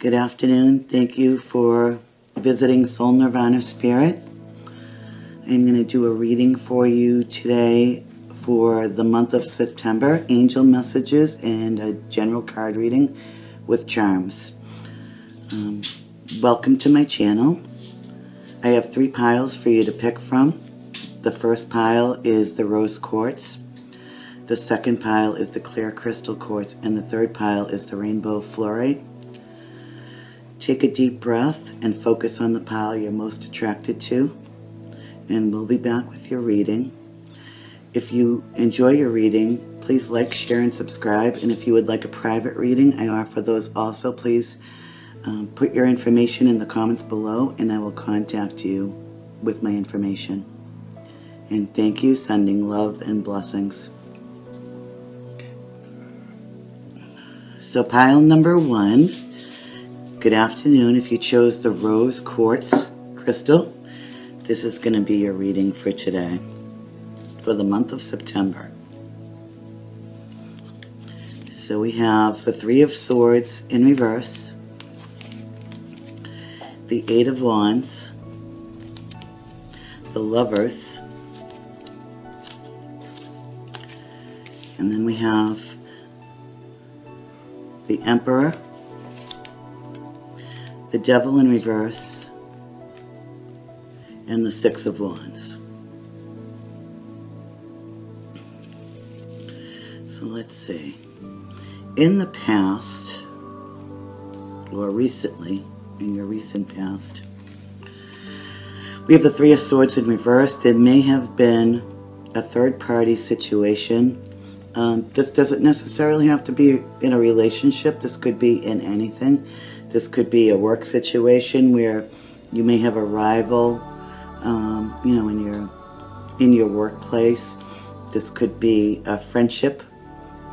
Good afternoon. Thank you for visiting Soul Nirvana Spirit. I'm going to do a reading for you today for the month of September, angel messages and a general card reading with charms. Welcome to my channel. I have 3 piles for you to pick from. The first pile is the rose quartz. The second pile is the clear crystal quartz, and the third pile is the rainbow fluorite. Take a deep breath and focus on the pile you're most attracted to, and we'll be back with your reading. If you enjoy your reading, please like, share, and subscribe. And if you would like a private reading, I offer those also. Please put your information in the comments below, and I will contact you with my information. And thank you, sending love and blessings. So pile number 1. Good afternoon. If you chose the rose quartz crystal, this is going to be your reading for today, for the month of September. So we have the 3 of Swords in reverse, the 8 of Wands, the Lovers, and then we have the Emperor, the Devil in reverse, and the 6 of Wands. So let's see. In the past, or recently, in your recent past, we have the 3 of Swords in reverse. There may have been a third-party situation. This doesn't necessarily have to be in a relationship. This could be in anything. This could be a work situation where you may have a rival, you know, in your workplace. This could be a friendship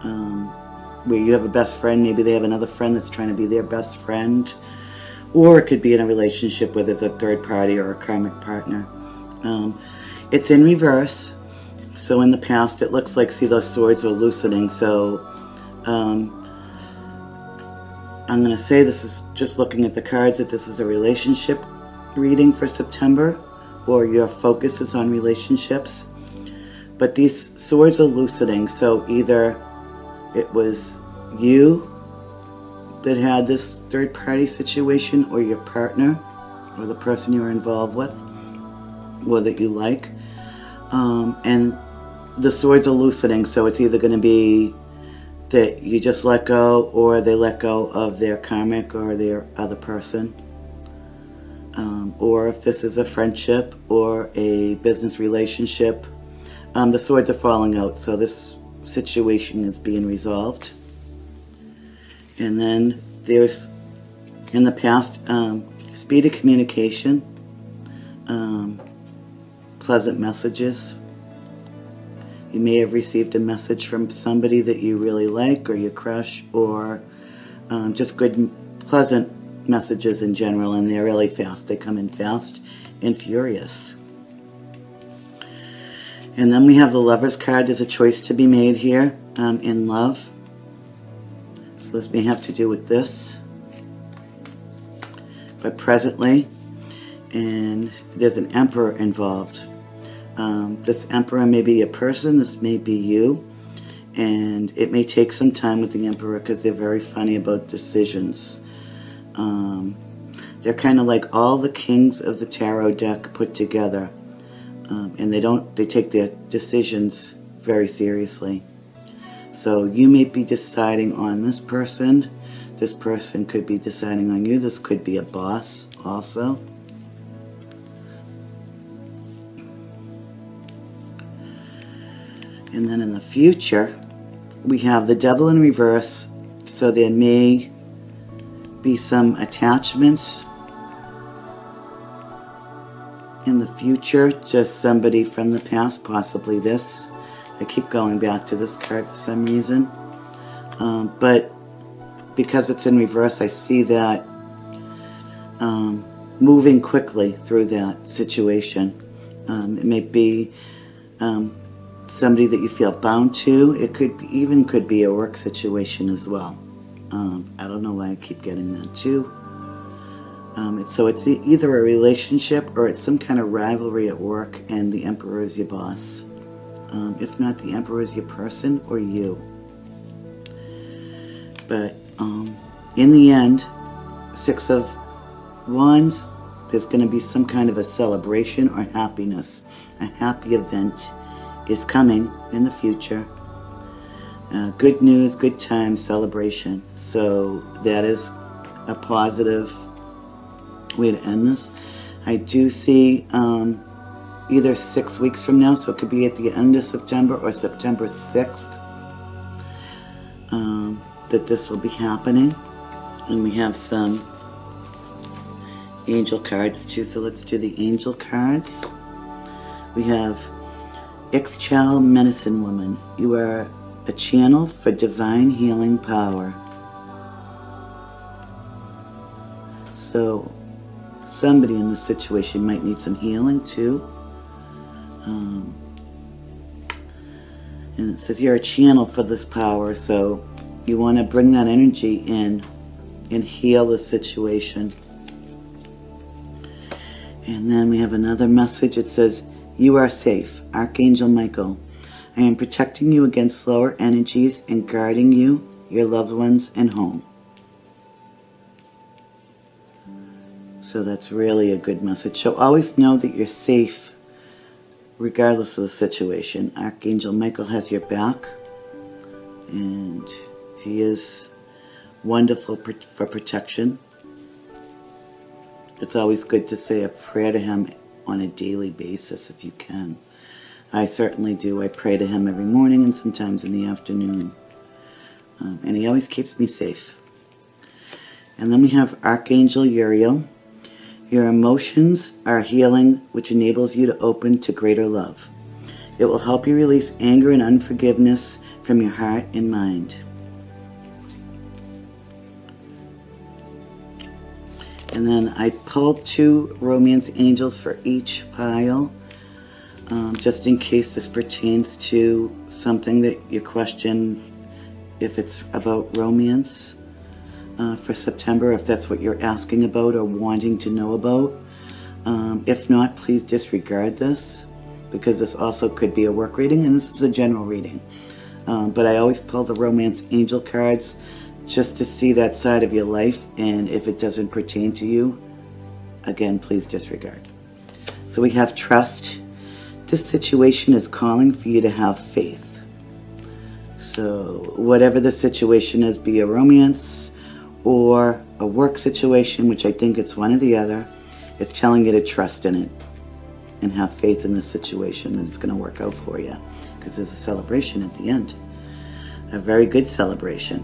where you have a best friend. Maybe they have another friend that's trying to be their best friend. Or it could be in a relationship where there's a third party or a karmic partner. It's in reverse. So in the past, it looks like, see, those swords were loosening. So I'm going to say, this is just looking at the cards, that this is a relationship reading for September, or your focus is on relationships. But these swords are loosening, so either it was you that had this third-party situation, or your partner, or the person you were involved with, or that you like. And the swords are loosening, so it's either going to be that you just let go, or they let go of their karmic or their other person. Or if this is a friendship or a business relationship, the swords are falling out, so this situation is being resolved. And then there's, in the past, speed of communication, pleasant messages. You may have received a message from somebody that you really like, or your crush, or just good, pleasant messages in general, and they're really fast. They come in fast and furious. And then we have the Lover's card. There's a choice to be made here in love. So this may have to do with this. But presently, and there's an Emperor involved. This Emperor may be a person, this may be you, and it may take some time with the Emperor because they're very funny about decisions. They're kind of like all the kings of the tarot deck put together, and they take their decisions very seriously. So you may be deciding on this person could be deciding on you, this could be a boss also. And then in the future, we have the Devil in reverse, so there may be some attachments in the future, just somebody from the past, possibly this. I keep going back to this card for some reason. But because it's in reverse, I see that moving quickly through that situation. It may be somebody that you feel bound to. It could be a work situation as well. I don't know why I keep getting that too. So it's either a relationship or it's some kind of rivalry at work, and the Emperor is your boss. If not, the Emperor is your person or you. But in the end, Six of Wands, there's going to be some kind of a celebration or happiness. A happy event is coming in the future. Good news, good time, celebration. So that is a positive way to end this. I do see either 6 weeks from now, so it could be at the end of September or September 6th, that this will be happening. And we have some angel cards too, so let's do the angel cards. We have Ixchel Medicine Woman. You are a channel for divine healing power. So somebody in this situation might need some healing too. And it says you're a channel for this power, so you want to bring that energy in and heal the situation. And then we have another message. It says, you are safe, Archangel Michael. I am protecting you against lower energies and guarding you, your loved ones, and home. So that's really a good message. So always know that you're safe regardless of the situation. Archangel Michael has your back, and he is wonderful for protection. It's always good to say a prayer to him on a daily basis if you can. I certainly do. I pray to him every morning and sometimes in the afternoon. And he always keeps me safe. And then we have Archangel Uriel. Your emotions are healing, which enables you to open to greater love. It will help you release anger and unforgiveness from your heart and mind. And then I pulled 2 romance angels for each pile, just in case this pertains to something that you question, if it's about romance for September, if that's what you're asking about or wanting to know about. If not, please disregard this, because this also could be a work reading, and this is a general reading. But I always pull the romance angel cards just to see that side of your life, and if it doesn't pertain to you, again, please disregard. So we have trust. This situation is calling for you to have faith. So whatever the situation is, be a romance or a work situation, which I think it's one or the other, it's telling you to trust in it and have faith in the situation that it's going to work out for you, because there's a celebration at the end, a very good celebration.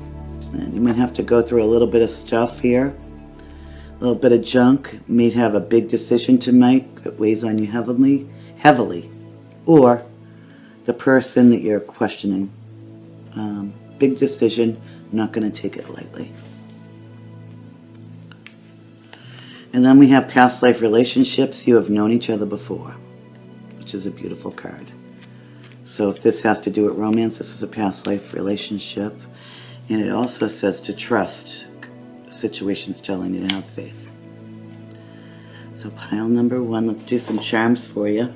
And you might have to go through a little bit of stuff here, a little bit of junk. You may have a big decision to make that weighs on you heavily, or the person that you're questioning. Big decision, not going to take it lightly. And then we have past life relationships. You have known each other before, which is a beautiful card. So if this has to do with romance, this is a past life relationship. And it also says to trust. Situations telling you to have faith. So pile number 1, let's do some charms for you.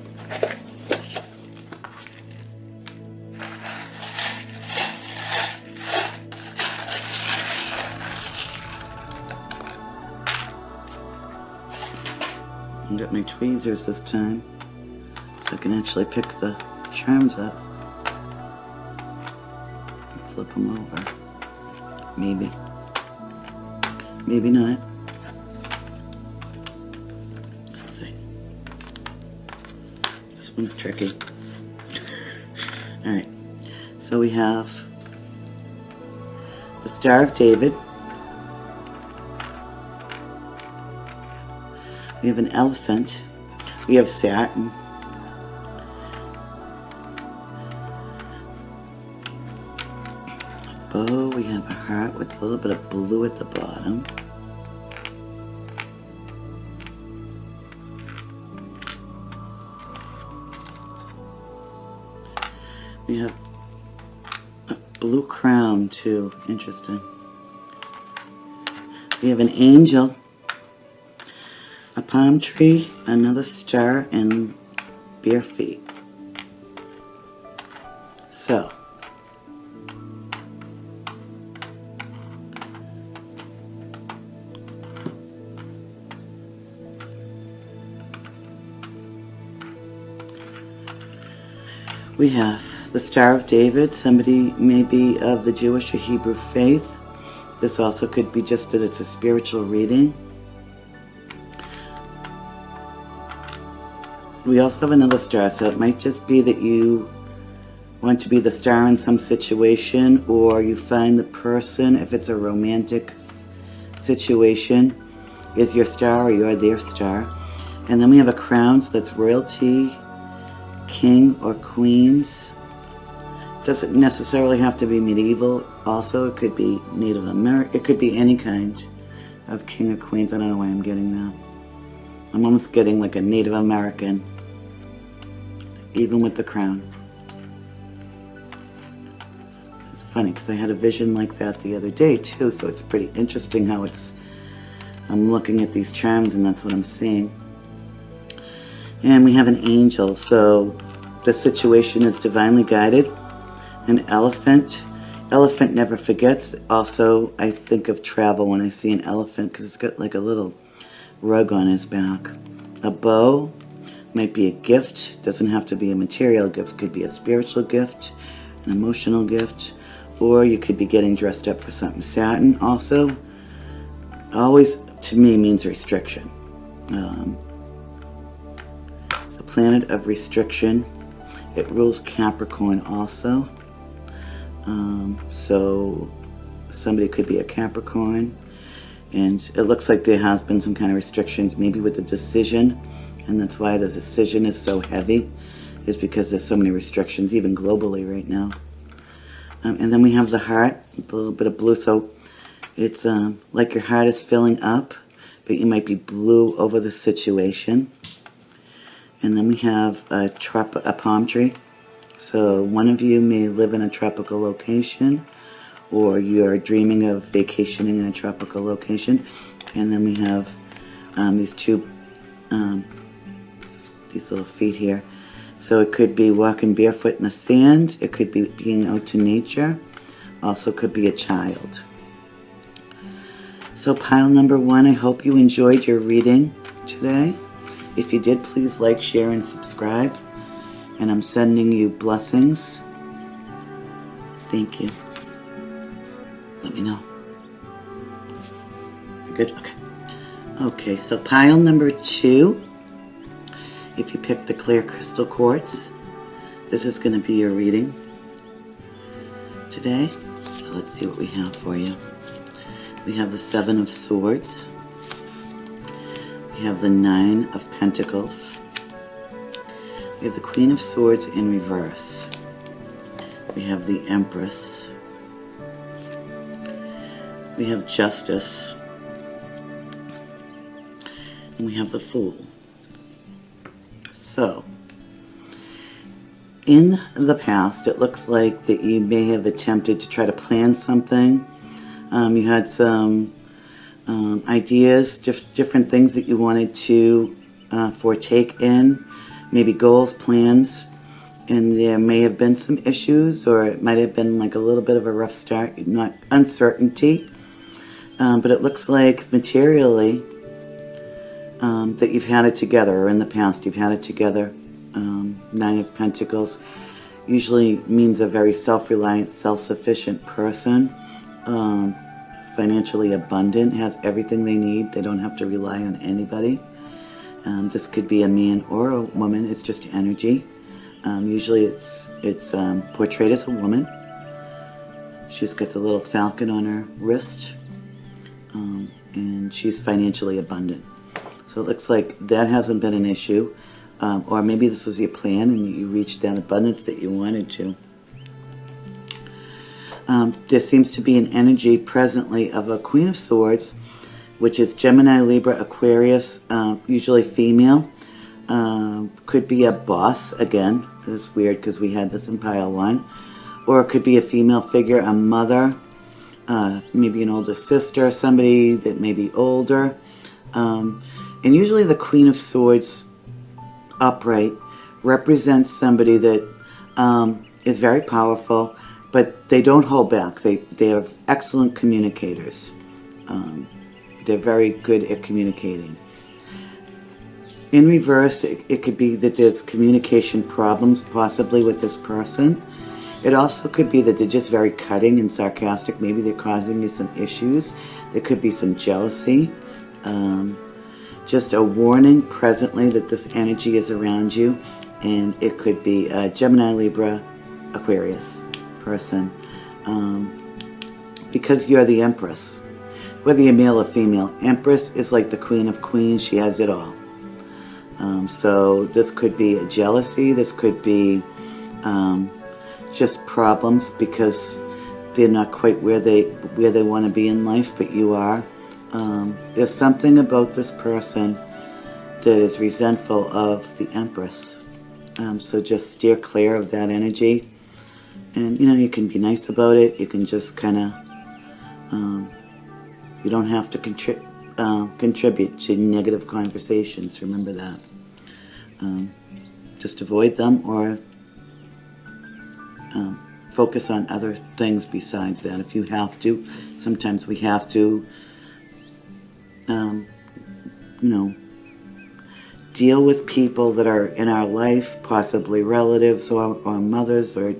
I got my tweezers this time, so I can actually pick the charms up and flip them over. Maybe. Maybe not. Let's see. This one's tricky. Alright. So we have the Star of David. We have an elephant. We have Saturn. Bow, we have a heart with a little bit of blue at the bottom. We have a blue crown too, interesting. We have an angel. palm tree, another star, and bare feet. So, we have the Star of David. Somebody may be of the Jewish or Hebrew faith. This also could be just that it's a spiritual reading. We also have another star, so it might just be that you want to be the star in some situation, or you find the person, if it's a romantic situation, is your star or you're their star. And then we have a crown, so that's royalty, king or queens. Doesn't necessarily have to be medieval. Also, it could be Native American. It could be any kind of king or queens. I don't know why I'm getting that. I'm almost getting like a Native American, even with the crown. It's funny because I had a vision like that the other day too, so it's pretty interesting how I'm looking at these charms and that's what I'm seeing. And we have an angel, so the situation is divinely guided. An elephant. Elephant never forgets. Also, I think of travel when I see an elephant because it's got like a little rug on his back. A bow might be a gift. Doesn't have to be a material gift. Could be a spiritual gift, an emotional gift, or you could be getting dressed up for something. Saturn also always, to me, means restriction. It's a planet of restriction. It rules Capricorn also. So somebody could be a Capricorn, and it looks like there has been some kind of restrictions, maybe with the decision, and that's why the decision is so heavy, is because there's so many restrictions, even globally right now. And then we have the heart, with a little bit of blue, so it's like your heart is filling up, but you might be blue over the situation. And then we have a palm tree. So one of you may live in a tropical location, or you're dreaming of vacationing in a tropical location. And then we have these little feet here. So it could be walking barefoot in the sand. It could be being out to nature. Also could be a child. So pile number 1, I hope you enjoyed your reading today. If you did, please like, share, and subscribe. And I'm sending you blessings. Thank you. Let me know. You're good? Okay. Okay, so pile number 2. If you pick the clear crystal quartz, this is going to be your reading today. So let's see what we have for you. We have the 7 of Swords. We have the 9 of Pentacles. We have the Queen of Swords in reverse. We have the Empress. We have Justice. And we have the Fool. So, in the past, it looks like that you may have attempted to try to plan something. You had some ideas, different things that you wanted to partake in. Maybe goals, plans, and there may have been some issues, or it might have been like a little bit of a rough start, not uncertainty, but it looks like materially that you've had it together, or in the past you've had it together. 9 of Pentacles usually means a very self-reliant, self-sufficient person, financially abundant, has everything they need. They don't have to rely on anybody. This could be a man or a woman. It's just energy. Usually it's portrayed as a woman. She's got the little falcon on her wrist, and she's financially abundant. So it looks like that hasn't been an issue, or maybe this was your plan and you reached that abundance that you wanted to. There seems to be an energy presently of a Queen of Swords, which is Gemini, Libra, Aquarius, usually female. Could be a boss, again. It's weird because we had this in pile 1. Or it could be a female figure, a mother, maybe an older sister, somebody that may be older. And usually the Queen of Swords upright represents somebody that is very powerful, but they don't hold back. They are excellent communicators. They're very good at communicating. In reverse, it could be that there's communication problems possibly with this person. It also could be that they're just very cutting and sarcastic. Maybe they're causing you some issues. There could be some jealousy. Just a warning presently that this energy is around you. And it could be a Gemini, Libra, Aquarius person. Because you're the Empress. Whether you're male or female, Empress is like the Queen of Queens. She has it all. So this could be a jealousy. This could be just problems because they're not quite where they want to be in life, but you are. There's something about this person that is resentful of the Empress. So just steer clear of that energy. And, you know, you can be nice about it. You can just kind of, you don't have to contribute to negative conversations. Remember that. Just avoid them or focus on other things besides that if you have to. Sometimes we have to, you know, deal with people that are in our life, possibly relatives or mothers or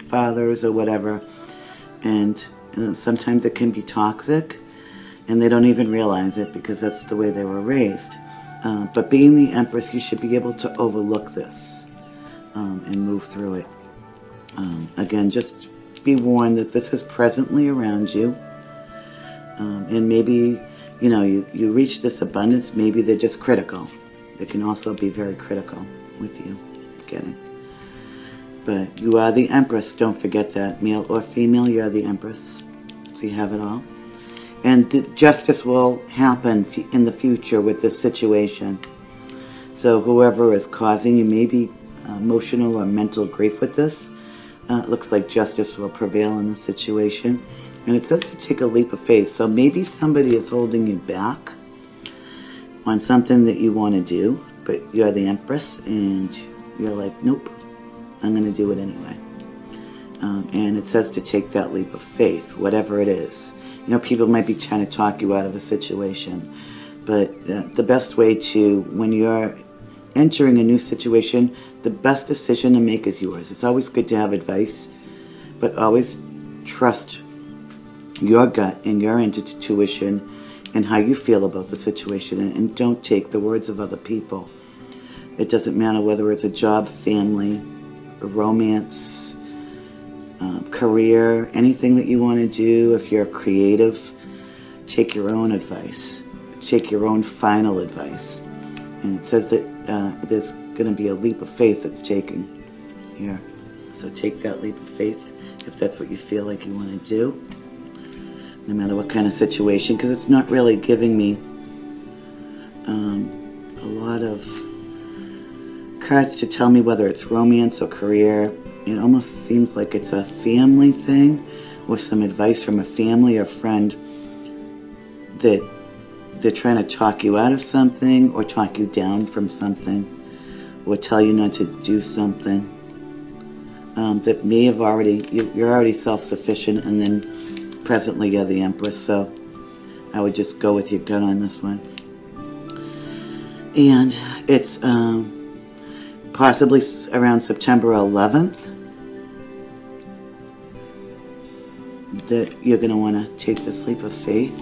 fathers or whatever. And sometimes it can be toxic and they don't even realize it because that's the way they were raised. But being the Empress, you should be able to overlook this and move through it. Again, just be warned that this is presently around you. And maybe, you know, you reach this abundance, maybe they're just critical. They can also be very critical with you. Getting. But you are the Empress. Don't forget that. Male or female, you are the Empress. So you have it all. And the justice will happen in the future with this situation. So whoever is causing you maybe emotional or mental grief with this, it looks like justice will prevail in the situation. And it says to take a leap of faith. So maybe somebody is holding you back on something that you want to do, but you're the Empress and you're like, nope, I'm going to do it anyway. And it says to take that leap of faith, whatever it is. You know, people might be trying to talk you out of a situation, but the best way to, when you're entering a new situation, the best decision to make is yours. It's always good to have advice, but always trust your gut and your intuition and how you feel about the situation, and don't take the words of other people. It doesn't matter whether it's a job, family, a romance, career, anything that you want to do. If you're creative, take your own advice. Take your own final advice. And it says that there's going to be a leap of faith that's taken here. So take that leap of faith if that's what you feel like you want to do. No matter what kind of situation, because it's not really giving me a lot of cards to tell me whether it's romance or career. It almost seems like it's a family thing, or some advice from a family or friend that they're trying to talk you out of something or talk you down from something or tell you not to do something that may have already, you're already self-sufficient, and then presently you're the Empress, so I would just go with your gut on this one. And it's possibly around September 11th that you're going to want to take this leap of faith.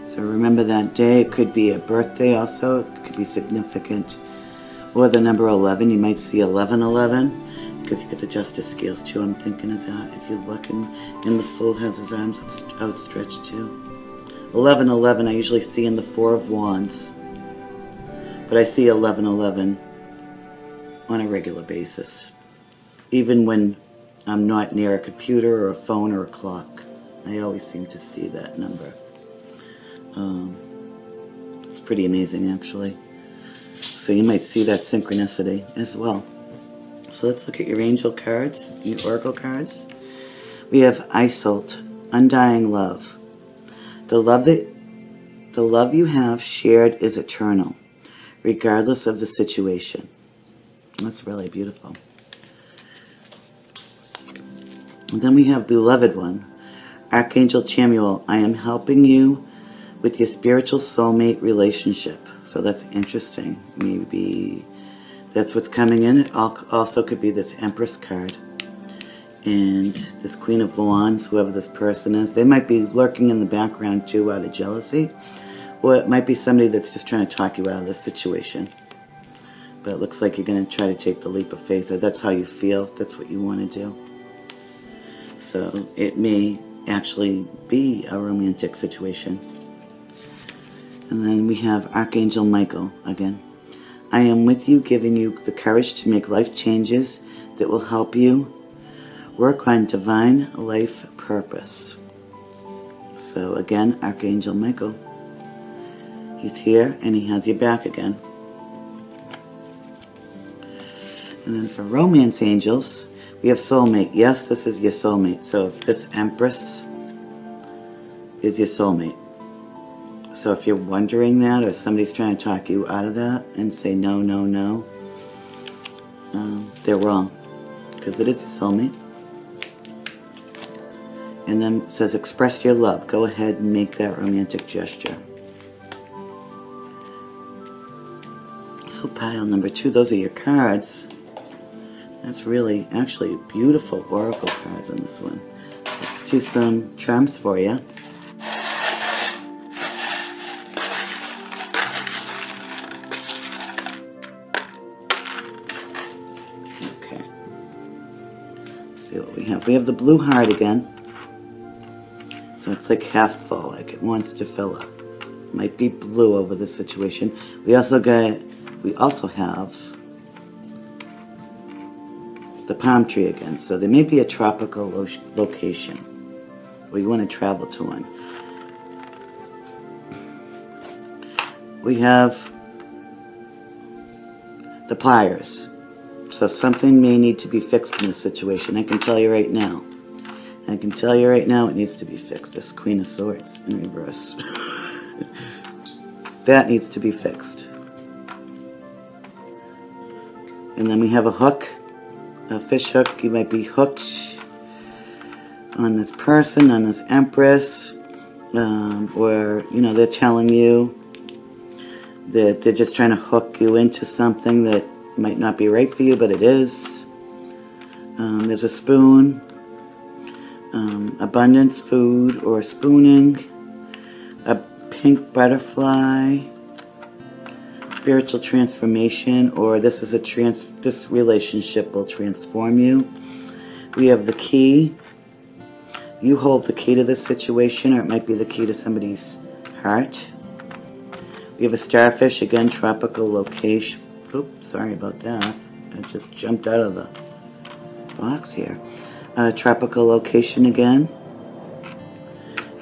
So remember that day. It could be a birthday also. It could be significant. Or the number 11. You might see 1111. Because you get the Justice scales too. I'm thinking of that. If you look, and the Fool has his arms outstretched too. 1111 I usually see in the Four of Wands. But I see 1111 on a regular basis. Even when I'm not near a computer or a phone or a clock. I always seem to see that number. It's pretty amazing actually. So you might see that synchronicity as well. So let's look at your angel cards, your oracle cards. We have Isolt, undying love. The love that The love you have shared is eternal, regardless of the situation. That's really beautiful. And then we have Beloved One, Archangel Chamuel. I am helping you with your spiritual soulmate relationship. So that's interesting. Maybe that's what's coming in. It also could be this Empress card. And this Queen of Wands, whoever this person is, they might be lurking in the background too out of jealousy. Or it might be somebody that's just trying to talk you out of this situation. But it looks like you're going to try to take the leap of faith, or that's how you feel. That's what you want to do. So it may actually be a romantic situation. And then we have Archangel Michael again. I am with you, giving you the courage to make life changes that will help you work on divine life purpose. So again, Archangel Michael. He's here and he has your back again. And then for romance angels, we have soulmate. Yes, this is your soulmate. So if this Empress is your soulmate. So if you're wondering that, or somebody's trying to talk you out of that and say no, no, no, they're wrong. Because it is your soulmate. And then it says express your love. Go ahead and make that romantic gesture. So pile number 2, those are your cards. That's really, actually, beautiful oracle cards on this one. Let's do some charms for you. Okay. Let's see what we have. We have the blue heart again. So it's like half full, like it wants to fill up. Might be blue over this situation. We also have the palm tree again. So there may be a tropical location where you want to travel to one. We have the pliers. So something may need to be fixed in this situation. I can tell you right now. I can tell you right now it needs to be fixed. This Queen of Swords in reverse. That needs to be fixed. And then we have a hook, a fish hook. You might be hooked on this person, on this Empress, or, you know, they're telling you that they're just trying to hook you into something that might not be right for you, but it is. There's a spoon, abundance, food, or spooning, a pink butterfly, spiritual transformation, or this is this relationship will transform you. We have the key. You hold the key to this situation, or it might be the key to somebody's heart. We have a starfish, again, tropical location. Oops, sorry about that. I just jumped out of the box here. Tropical location again.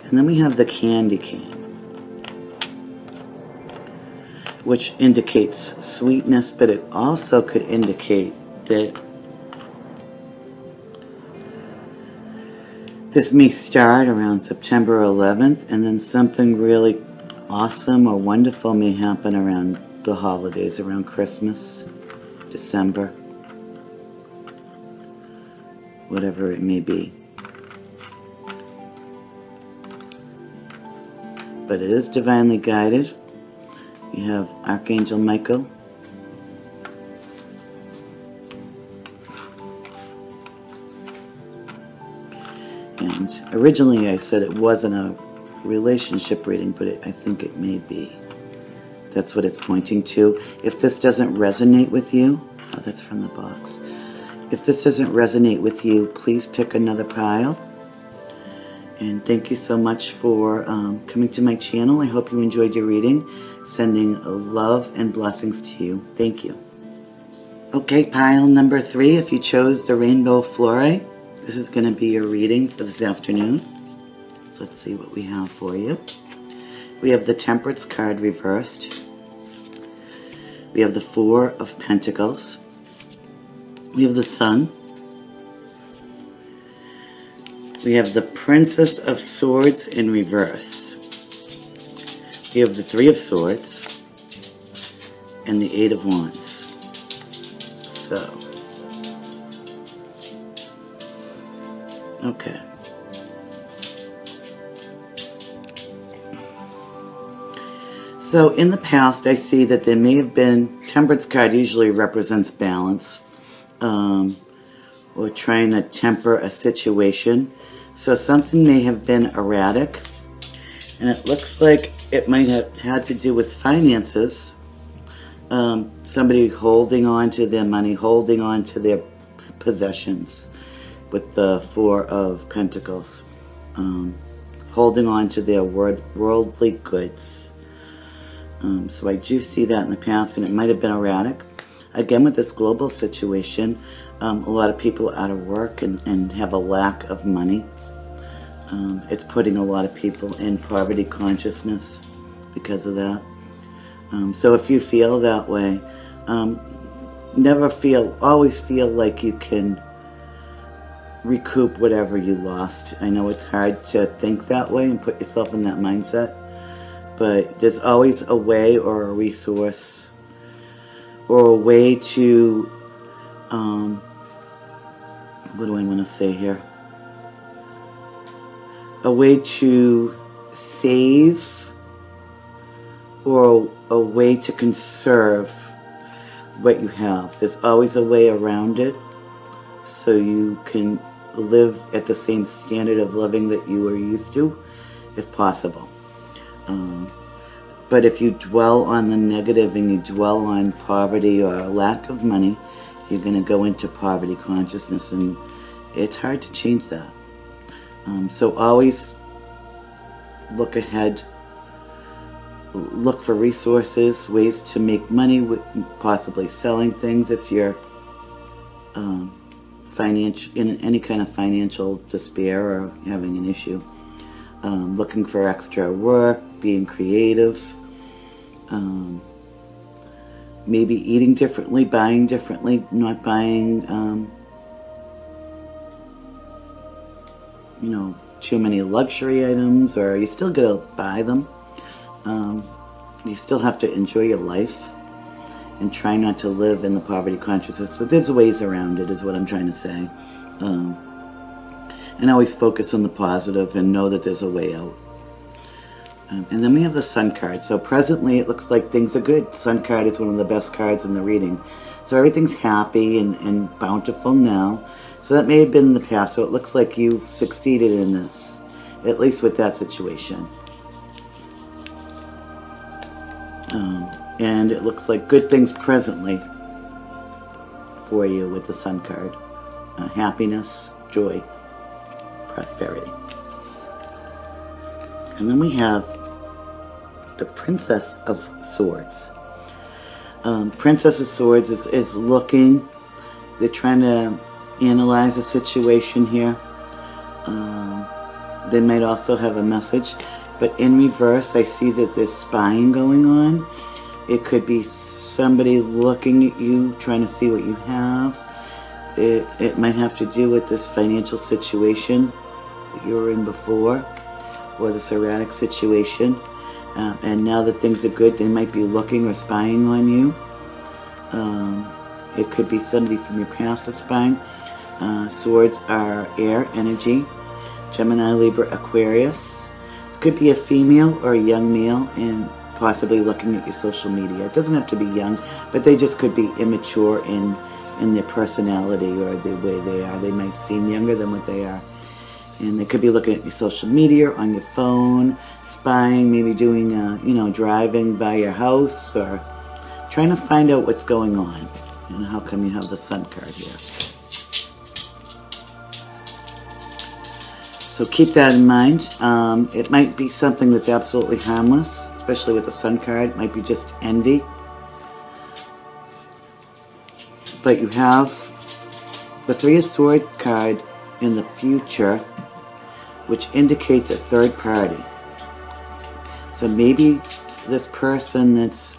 And then we have the candy cane, which indicates sweetness, but it also could indicate that this may start around September 11th, and then something really awesome or wonderful may happen around the holidays, around Christmas, December, whatever it may be. But it is divinely guided. You have Archangel Michael. And originally I said it wasn't a relationship reading, but I think it may be. That's what it's pointing to. If this doesn't resonate with you, oh, that's from the box. If this doesn't resonate with you, please pick another pile. And thank you so much for coming to my channel. I hope you enjoyed your reading. Sending love and blessings to you. Thank you. Okay, pile number 3. If you chose the Rainbow Flora, this is going to be your reading for this afternoon. So let's see what we have for you. We have the Temperance card reversed. We have the 4 of Pentacles. We have the Sun. We have the Princess of Swords in reverse. You have the Three of Swords and the Eight of Wands. So, okay. So in the past, I see that there may have been, Temperance card usually represents balance, or trying to temper a situation. So something may have been erratic, and it looks like it might have had to do with finances. Somebody holding on to their money, holding on to their possessions with the Four of Pentacles, holding on to their worldly goods. So I do see that in the past, and it might have been erratic. Again, with this global situation, a lot of people are out of work and have a lack of money. It's putting a lot of people in poverty consciousness because of that. So if you feel that way, always feel like you can recoup whatever you lost. I know it's hard to think that way and put yourself in that mindset, but there's always a way or a resource or a way to, what do I want to say here? A way to save or a way to conserve what you have. There's always a way around it so you can live at the same standard of living that you were used to, if possible. But if you dwell on the negative and you dwell on poverty or a lack of money, you're going to go into poverty consciousness, and it's hard to change that. So always look ahead, look for resources, ways to make money, possibly selling things if you're in any kind of financial despair or having an issue. Looking for extra work, being creative, maybe eating differently, buying differently, not buying, you know, too many luxury items, or you still gotta buy them. You still have to enjoy your life and try not to live in the poverty consciousness, but there's ways around it, is what I'm trying to say. And always focus on the positive and know that there's a way out. And then we have the Sun card. So presently it looks like things are good. Sun card is one of the best cards in the reading. So everything's happy and bountiful now. So that may have been in the past. So it looks like you've succeeded in this, at least with that situation. And it looks like good things presently for you with the Sun card. Happiness, joy, prosperity. And then we have the Princess of Swords. Princess of Swords is looking, they're trying to analyze a situation here. They might also have a message, but in reverse I see that there's spying going on. It could be somebody looking at you, trying to see what you have. It might have to do with this financial situation that you were in before, or this erratic situation. And now that things are good, they might be looking or spying on you. It could be somebody from your past that's spying. Swords are air energy. Gemini, Libra, Aquarius. It could be a female or a young male and possibly looking at your social media. It doesn't have to be young, but they just could be immature in their personality or the way they are. They might seem younger than what they are. And they could be looking at your social media, on your phone, spying, maybe doing, you know, driving by your house, or trying to find out what's going on. And how come you have the Sun card here? So keep that in mind. It might be something that's absolutely harmless, especially with the Sun card. It might be just envy. But you have the Three of Swords card in the future, which indicates a third party. So maybe this person that's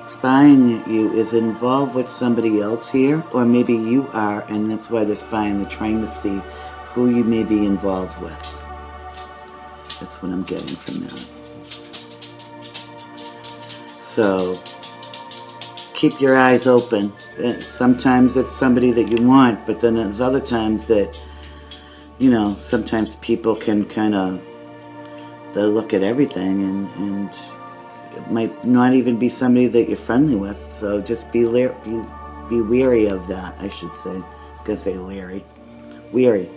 spying at you is involved with somebody else here, or maybe you are, and that's why they're spying. They're trying to see who you may be involved with. That's what I'm getting from that. So keep your eyes open. Sometimes it's somebody that you want, but then there's other times that, you know, sometimes people can kind of, they look at everything, and it might not even be somebody that you're friendly with. So just be wary of that, I should say. I was going to say leery. Weary.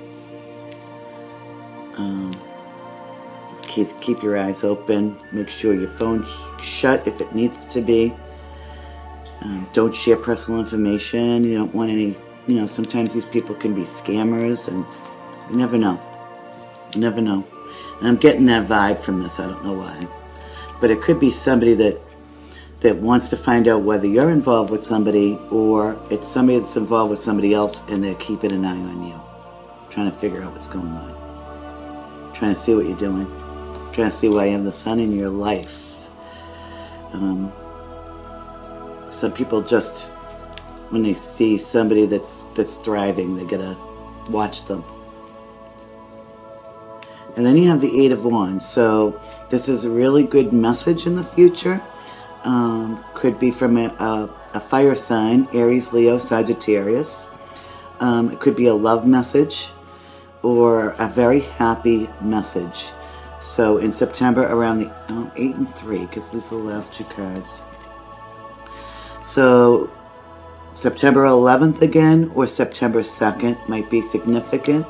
Keep your eyes open. Make sure your phone's shut if it needs to be. Don't share personal information. You don't want any, you know, sometimes these people can be scammers, and you never know. You never know. And I'm getting that vibe from this. I don't know why. But it could be somebody that wants to find out whether you're involved with somebody, or it's somebody that's involved with somebody else and they're keeping an eye on you. Trying to figure out what's going on. Trying to see what you're doing. Trying to see why you have the sun in your life. Some people just, when they see somebody that's thriving, they gotta watch them. And then you have the Eight of Wands. So this is a really good message in the future. Could be from a fire sign, Aries, Leo, Sagittarius. It could be a love message or a very happy message. So in September, around the 8 and 3, because these are the last two cards. So September 11th again, or September 2nd might be significant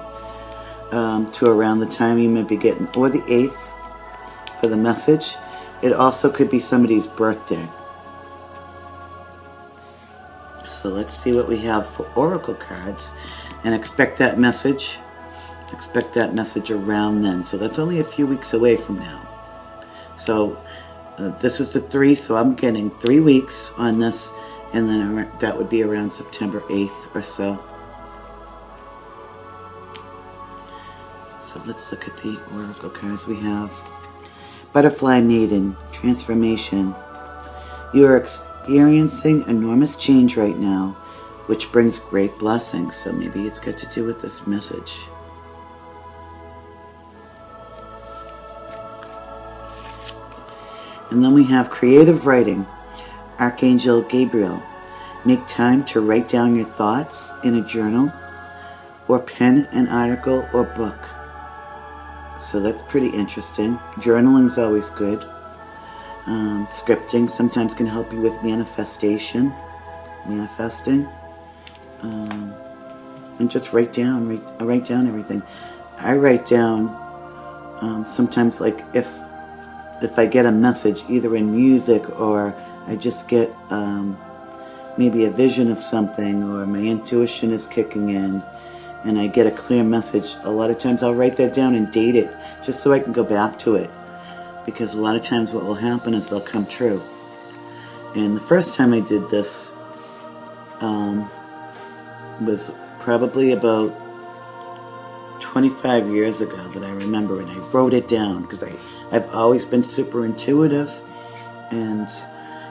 to around the time you may be getting, or the 8th for the message. It also could be somebody's birthday. So let's see what we have for oracle cards, and expect that message. Expect that message around then. So that's only a few weeks away from now. So this is the 3, so I'm getting 3 weeks on this, and then that would be around September 8th or so. So let's look at the oracle cards we have. Butterfly Maiden, transformation. You are experiencing enormous change right now, which brings great blessings. So maybe it's got to do with this message. And then we have creative writing. Archangel Gabriel. Make time to write down your thoughts in a journal, or pen an article or book. So that's pretty interesting. Journaling is always good. Scripting sometimes can help you with manifesting. And just write down everything. I write down sometimes, like if I get a message either in music, or I just get maybe a vision of something, or my intuition is kicking in and I get a clear message, a lot of times I'll write that down and date it just so I can go back to it, because a lot of times what will happen is they'll come true. And the first time I did this was probably about 25 years ago that I remember, and I wrote it down because I've always been super intuitive and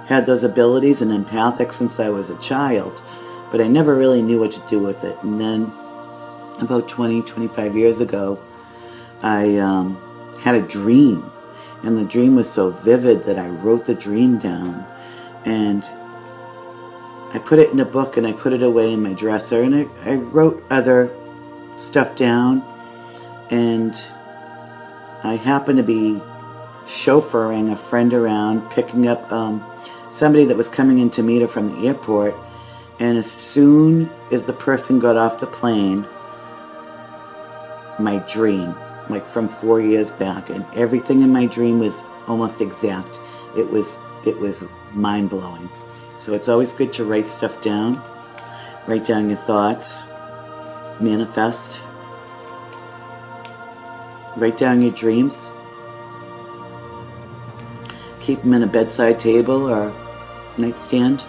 had those abilities and empathic since I was a child, but I never really knew what to do with it. And then about 25 years ago, I had a dream, and the dream was so vivid that I wrote the dream down, and I put it in a book and I put it away in my dresser, and I wrote other stuff down, and I happened to be chauffeuring a friend around, picking up somebody that was coming in to meet her from the airport, and as soon as the person got off the plane, my dream, like from 4 years back, and everything in my dream was almost exact. It was mind-blowing. So it's always good to write stuff down. Write down your thoughts. Manifest. Write down your dreams. Keep them in a bedside table or nightstand.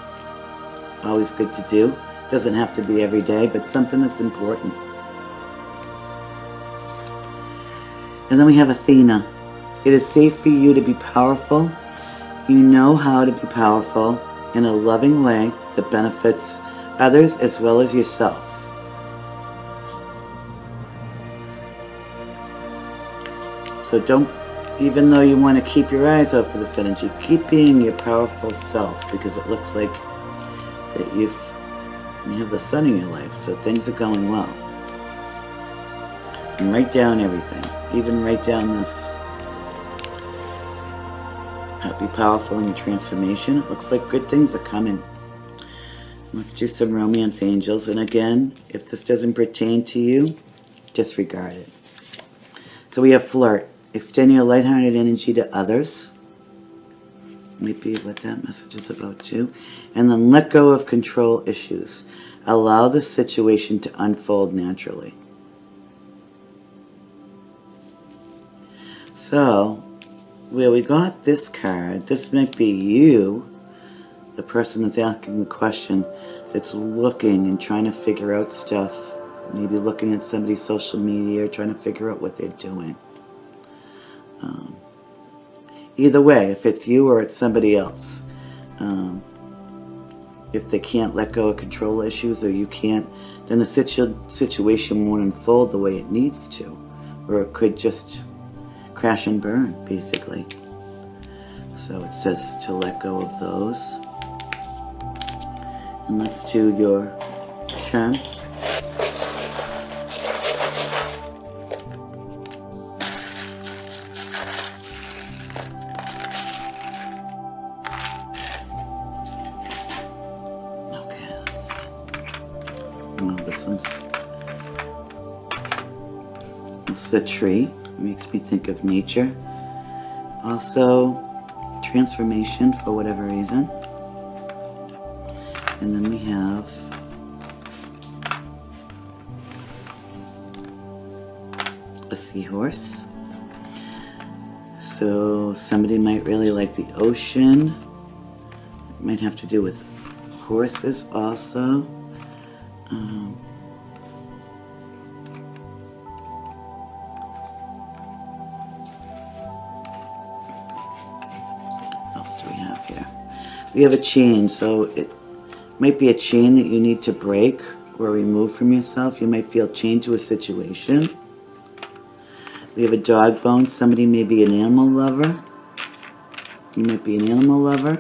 Always good to do. Doesn't have to be every day, but something that's important. And then we have Athena. It is safe for you to be powerful. You know how to be powerful in a loving way that benefits others as well as yourself. So don't even though you want to keep your eyes out for this energy, keep being your powerful self, because it looks like that you have the sun in your life, so things are going well. And write down everything, even write down this. Be powerful in your transformation. It looks like good things are coming. Let's do some romance angels. And again, if this doesn't pertain to you, disregard it. So we have flirt. Extend your lighthearted energy to others. Might be what that message is about too. And then let go of control issues. Allow the situation to unfold naturally. So, where we got this card, this might be you, the person that's asking the question, that's looking and trying to figure out stuff, maybe looking at somebody's social media, trying to figure out what they're doing. Either way, if it's you or it's somebody else, if they can't let go of control issues, or you can't, then the situation won't unfold the way it needs to, or it could just crash and burn, basically. So it says to let go of those. And let's do your charms. Okay, let's see. Oh, this one's... This is a tree. Makes me think of nature. Also, transformation for whatever reason. And then we have a seahorse. So somebody might really like the ocean. It might have to do with horses also. We have a chain, so it might be a chain that you need to break or remove from yourself. You might feel chained to a situation. We have a dog bone. Somebody may be an animal lover. You might be an animal lover.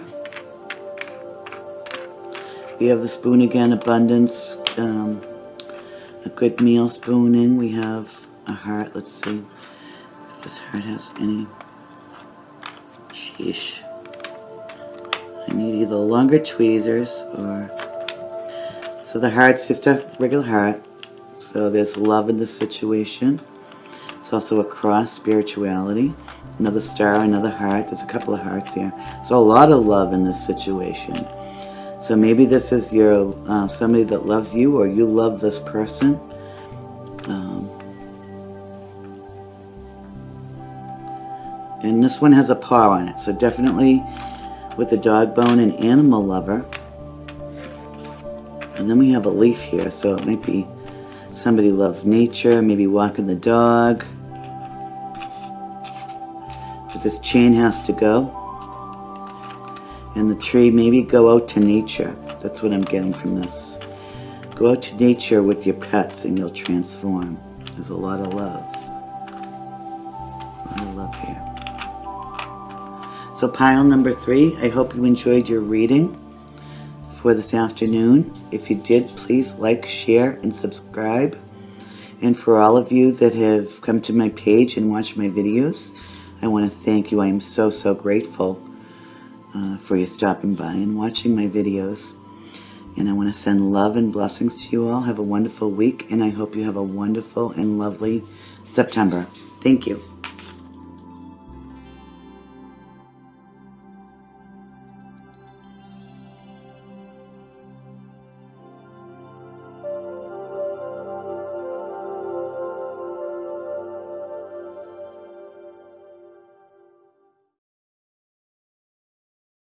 We have the spoon again, abundance, a good meal spooning. We have a heart. Let's see if this heart has any. Sheesh. I need either longer tweezers or... So the heart's just a regular heart. So there's love in the situation. It's also a cross, spirituality. Another star, another heart. There's a couple of hearts here. So a lot of love in this situation. So maybe this is your somebody that loves you, or you love this person. And this one has a paw on it. So definitely with the dog bone and animal lover. And then we have a leaf here, so it might be somebody loves nature, maybe walking the dog. But this chain has to go. And the tree, maybe go out to nature. That's what I'm getting from this. Go out to nature with your pets and you'll transform. There's a lot of love. A lot of love here. So pile number 3, I hope you enjoyed your reading for this afternoon. If you did, please like, share, and subscribe. And for all of you that have come to my page and watched my videos, I want to thank you. I am so, so grateful for you stopping by and watching my videos. And I want to send love and blessings to you all. Have a wonderful week, and I hope you have a wonderful and lovely September. Thank you.